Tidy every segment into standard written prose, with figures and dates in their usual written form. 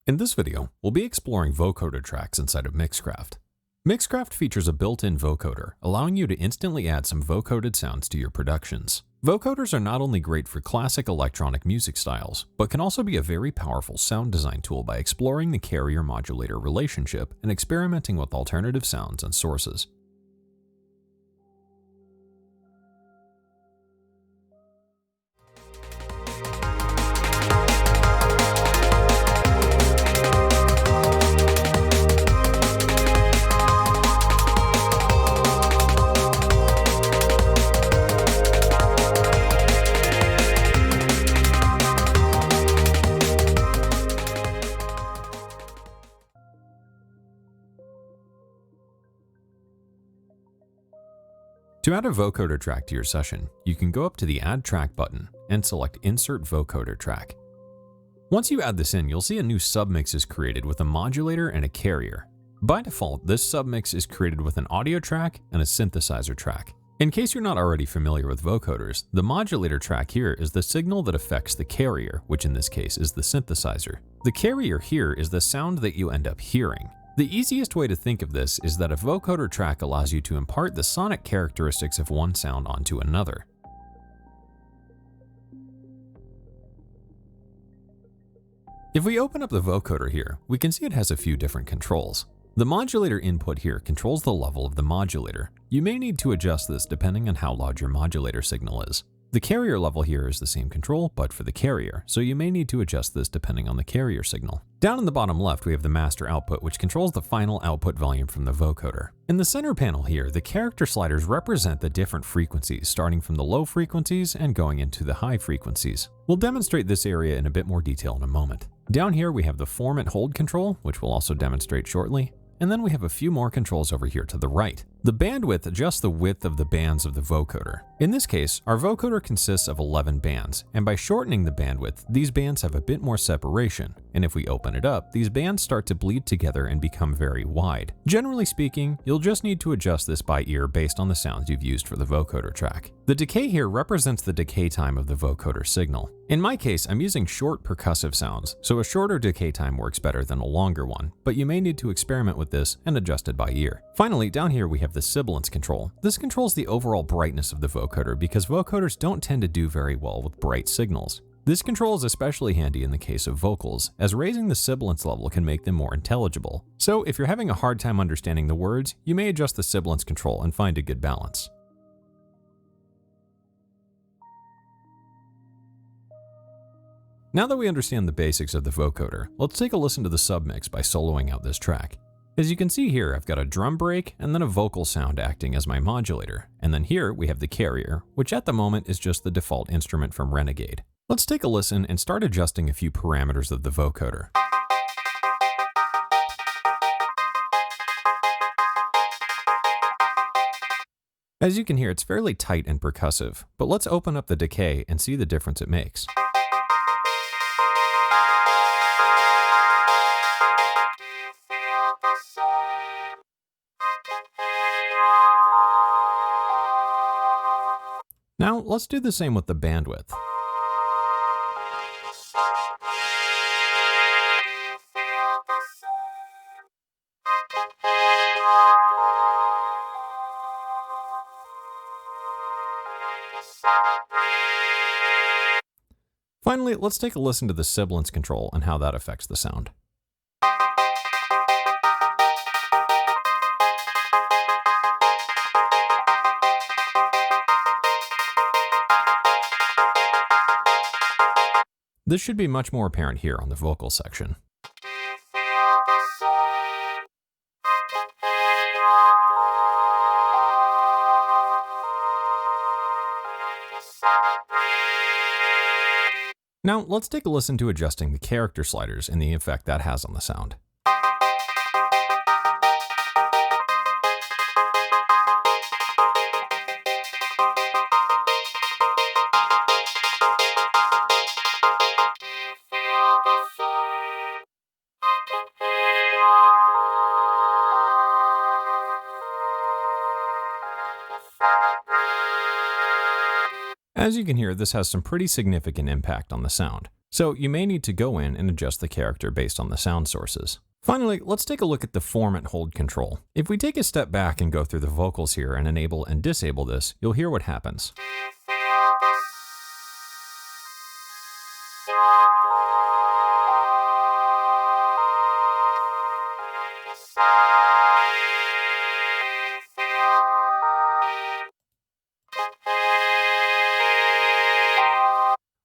In this video, we'll be exploring vocoder tracks inside of Mixcraft. Mixcraft features a built-in vocoder, allowing you to instantly add some vocoded sounds to your productions. Vocoders are not only great for classic electronic music styles, but can also be a very powerful sound design tool by exploring the carrier-modulator relationship and experimenting with alternative sounds and sources. To add a vocoder track to your session, you can go up to the Add Track button and select Insert Vocoder Track. Once you add this in, you'll see a new submix is created with a modulator and a carrier. By default, this submix is created with an audio track and a synthesizer track. In case you're not already familiar with vocoders, the modulator track here is the signal that affects the carrier, which in this case is the synthesizer. The carrier here is the sound that you end up hearing. The easiest way to think of this is that a vocoder track allows you to impart the sonic characteristics of one sound onto another. If we open up the vocoder here, we can see it has a few different controls. The modulator input here controls the level of the modulator. You may need to adjust this depending on how loud your modulator signal is. The carrier level here is the same control, but for the carrier, so you may need to adjust this depending on the carrier signal. Down in the bottom left, we have the master output, which controls the final output volume from the vocoder. In the center panel here, the character sliders represent the different frequencies, starting from the low frequencies and going into the high frequencies. We'll demonstrate this area in a bit more detail in a moment. Down here, we have the form and hold control, which we'll also demonstrate shortly. And then we have a few more controls over here to the right. The bandwidth adjusts the width of the bands of the vocoder. In this case, our vocoder consists of 11 bands, and by shortening the bandwidth, these bands have a bit more separation, and if we open it up, these bands start to bleed together and become very wide. Generally speaking, you'll just need to adjust this by ear based on the sounds you've used for the vocoder track. The decay here represents the decay time of the vocoder signal. In my case, I'm using short percussive sounds, so a shorter decay time works better than a longer one, but you may need to experiment with this and adjust it by ear. Finally, down here we have the sibilance control. This controls the overall brightness of the vocoder because vocoders don't tend to do very well with bright signals. This control is especially handy in the case of vocals, as raising the sibilance level can make them more intelligible. So if you're having a hard time understanding the words, you may adjust the sibilance control and find a good balance. Now that we understand the basics of the vocoder, let's take a listen to the submix by soloing out this track. As you can see here, I've got a drum break and then a vocal sound acting as my modulator. And then here we have the carrier, which at the moment is just the default instrument from Renegade. Let's take a listen and start adjusting a few parameters of the vocoder. As you can hear, it's fairly tight and percussive, but let's open up the decay and see the difference it makes. Now, let's do the same with the bandwidth. Finally, let's take a listen to the sibilance control and how that affects the sound. This should be much more apparent here on the vocal section. Now, let's take a listen to adjusting the character sliders and the effect that has on the sound. As you can hear, this has some pretty significant impact on the sound. So you may need to go in and adjust the character based on the sound sources. Finally, let's take a look at the form and hold control. If we take a step back and go through the vocals here and enable and disable this, you'll hear what happens.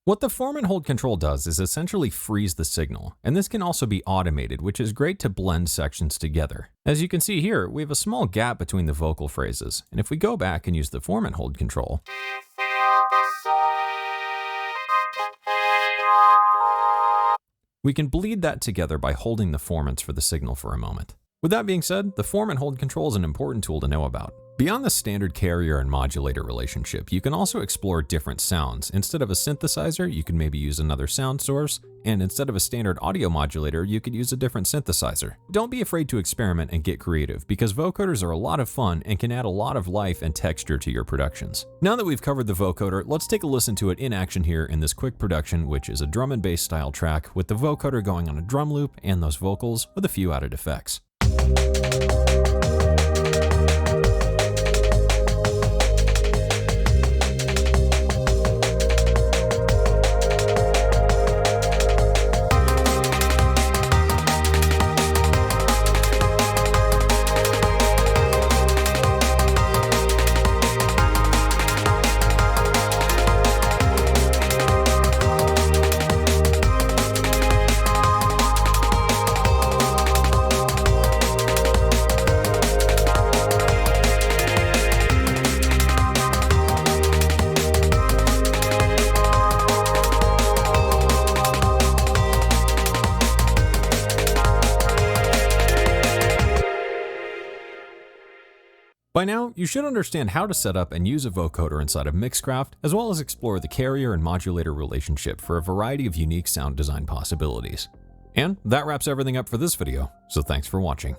What the form and hold control does is essentially freeze the signal, and this can also be automated, which is great to blend sections together. As you can see here, we have a small gap between the vocal phrases, and if we go back and use the form and hold control, we can bleed that together by holding the formants for the signal for a moment. With that being said, the form and hold control is an important tool to know about. Beyond the standard carrier and modulator relationship, you can also explore different sounds. Instead of a synthesizer, you can maybe use another sound source, and instead of a standard audio modulator, you could use a different synthesizer. Don't be afraid to experiment and get creative, because vocoders are a lot of fun and can add a lot of life and texture to your productions. Now that we've covered the vocoder, let's take a listen to it in action here in this quick production, which is a drum and bass style track with the vocoder going on a drum loop and those vocals with a few added effects. By now, you should understand how to set up and use a vocoder inside of Mixcraft, as well as explore the carrier and modulator relationship for a variety of unique sound design possibilities. And that wraps everything up for this video, so thanks for watching.